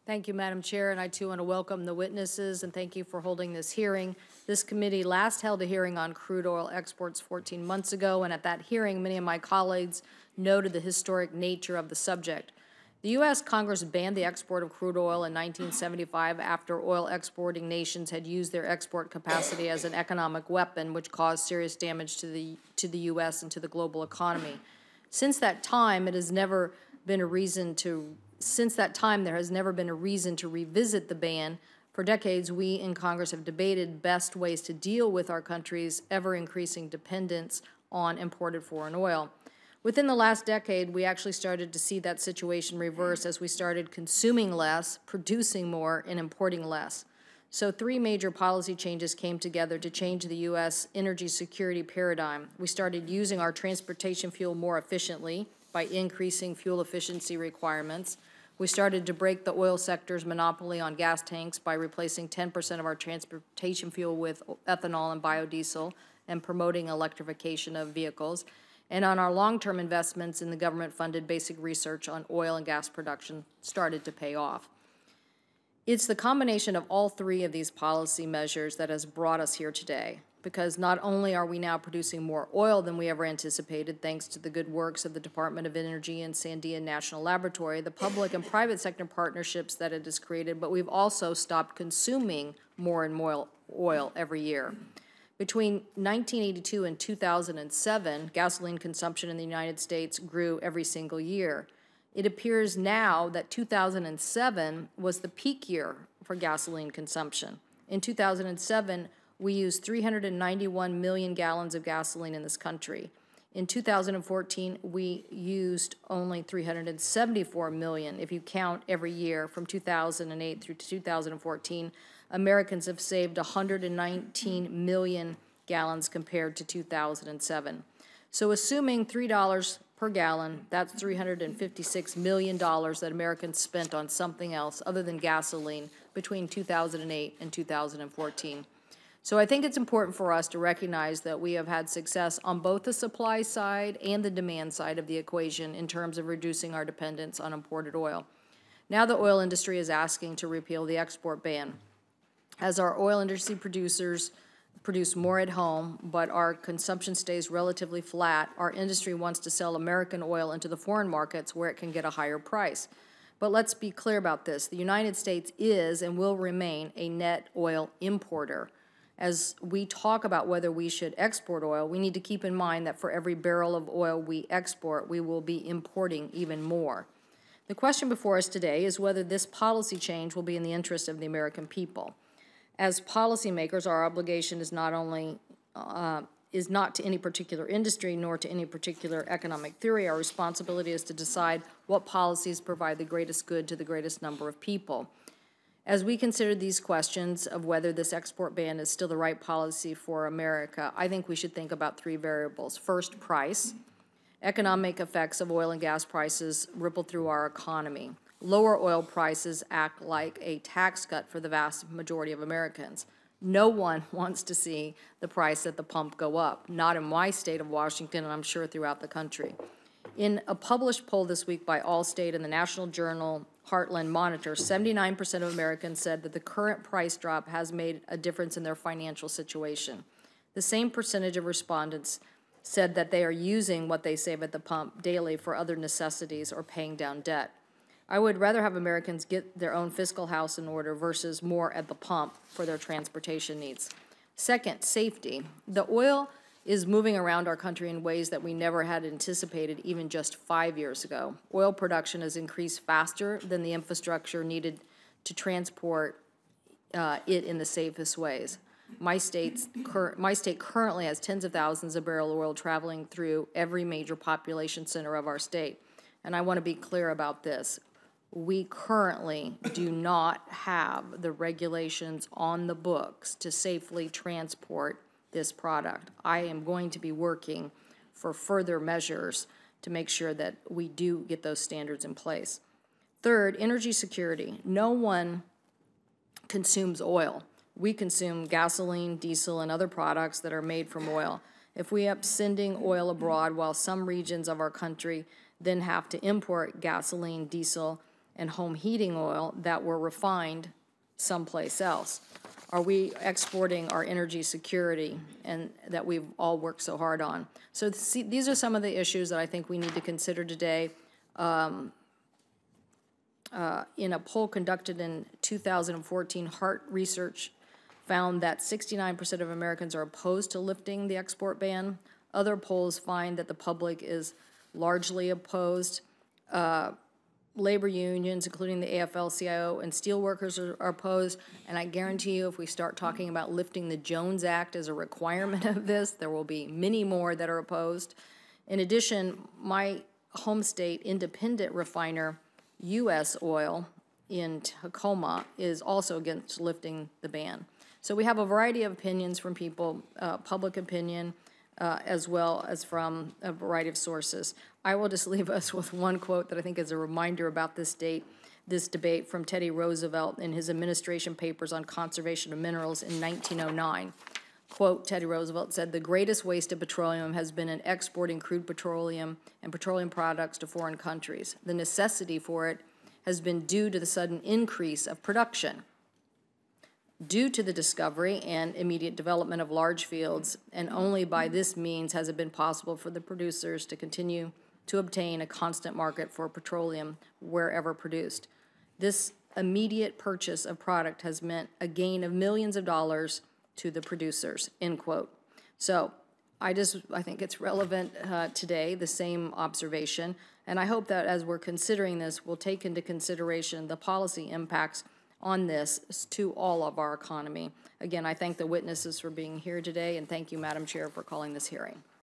Thank you, Madam Chair, and I too want to welcome the witnesses and thank you for holding this hearing. This committee last held a hearing on crude oil exports 14 months ago, and at that hearing, many of my colleagues noted the historic nature of the subject. The U.S. Congress banned the export of crude oil in 1975 after oil exporting nations had used their export capacity as an economic weapon, which caused serious damage to the U.S. and to the global economy. Since that time, there has never been a reason to revisit the ban. For decades, we in Congress have debated best ways to deal with our country's ever-increasing dependence on imported foreign oil. Within the last decade, we actually started to see that situation reverse as we started consuming less, producing more, and importing less. So 3 major policy changes came together to change the U.S. energy security paradigm. We started using our transportation fuel more efficiently by increasing fuel efficiency requirements. We started to break the oil sector's monopoly on gas tanks by replacing 10% of our transportation fuel with ethanol and biodiesel and promoting electrification of vehicles. And on our long-term investments in the government-funded basic research on oil and gas production started to pay off. It's the combination of all 3 of these policy measures that has brought us here today, because not only are we now producing more oil than we ever anticipated thanks to the good works of the Department of Energy and Sandia National Laboratory, the public and private sector partnerships that it has created, but we've also stopped consuming more and more oil every year. Between 1982 and 2007, gasoline consumption in the United States grew every single year. It appears now that 2007 was the peak year for gasoline consumption. In 2007, we used 391 million gallons of gasoline in this country. In 2014, we used only 374 million. If you count every year from 2008 through 2014, Americans have saved 119 million gallons compared to 2007. So assuming $3 per gallon, that's $356 million that Americans spent on something else other than gasoline between 2008 and 2014. So I think it's important for us to recognize that we have had success on both the supply side and the demand side of the equation in terms of reducing our dependence on imported oil. Now the oil industry is asking to repeal the export ban. As our oil industry producers produce more at home, but our consumption stays relatively flat, our industry wants to sell American oil into the foreign markets where it can get a higher price. But let's be clear about this. The United States is and will remain a net oil importer. As we talk about whether we should export oil, we need to keep in mind that for every barrel of oil we export, we will be importing even more. The question before us today is whether this policy change will be in the interest of the American people. As policymakers, our obligation is not to any particular industry nor to any particular economic theory. Our responsibility is to decide what policies provide the greatest good to the greatest number of people. As we consider these questions of whether this export ban is still the right policy for America, I think we should think about 3 variables. First, price. Economic effects of oil and gas prices ripple through our economy. Lower oil prices act like a tax cut for the vast majority of Americans. No one wants to see the price at the pump go up, not in my state of Washington, and I'm sure throughout the country. In a published poll this week by Allstate and the national journal Heartland Monitor, 79% of Americans said that the current price drop has made a difference in their financial situation. The same percentage of respondents said that they are using what they save at the pump daily for other necessities or paying down debt. I would rather have Americans get their own fiscal house in order versus more at the pump for their transportation needs. Second, safety. The oil is moving around our country in ways that we never had anticipated even just 5 years ago. Oil production has increased faster than the infrastructure needed to transport it in the safest ways. My state currently has tens of thousands of barrels of oil traveling through every major population center of our state. And I want to be clear about this. We currently do not have the regulations on the books to safely transport this product. I am going to be working for further measures to make sure that we do get those standards in place. Third, energy security. No one consumes oil. We consume gasoline, diesel, and other products that are made from oil. If we end up sending oil abroad while some regions of our country then have to import gasoline, diesel, and home heating oil that were refined someplace else? Are we exporting our energy security and that we've all worked so hard on? So these are some of the issues that I think we need to consider today. In a poll conducted in 2014, Hart Research found that 69% of Americans are opposed to lifting the export ban. Other polls find that the public is largely opposed. Labor unions, including the AFL-CIO and steelworkers, are opposed. And I guarantee you, if we start talking about lifting the Jones Act as a requirement of this, there will be many more that are opposed. In addition, my home state independent refiner, U.S. Oil in Tacoma, is also against lifting the ban. So we have a variety of opinions from people, public opinion, as well as from a variety of sources. I will just leave us with one quote that I think is a reminder about this debate from Teddy Roosevelt in his administration papers on conservation of minerals in 1909. Quote, Teddy Roosevelt said, "The greatest waste of petroleum has been in exporting crude petroleum and petroleum products to foreign countries. The necessity for it has been due to the sudden increase of production. Due to the discovery and immediate development of large fields, and only by this means has it been possible for the producers to continue to obtain a constant market for petroleum wherever produced. This immediate purchase of product has meant a gain of millions of dollars to the producers," end quote. So I think it's relevant today, the same observation, and I hope that as we're considering this, we'll take into consideration the policy impacts on this to all of our economy. Again, I thank the witnesses for being here today, and thank you, Madam Chair, for calling this hearing.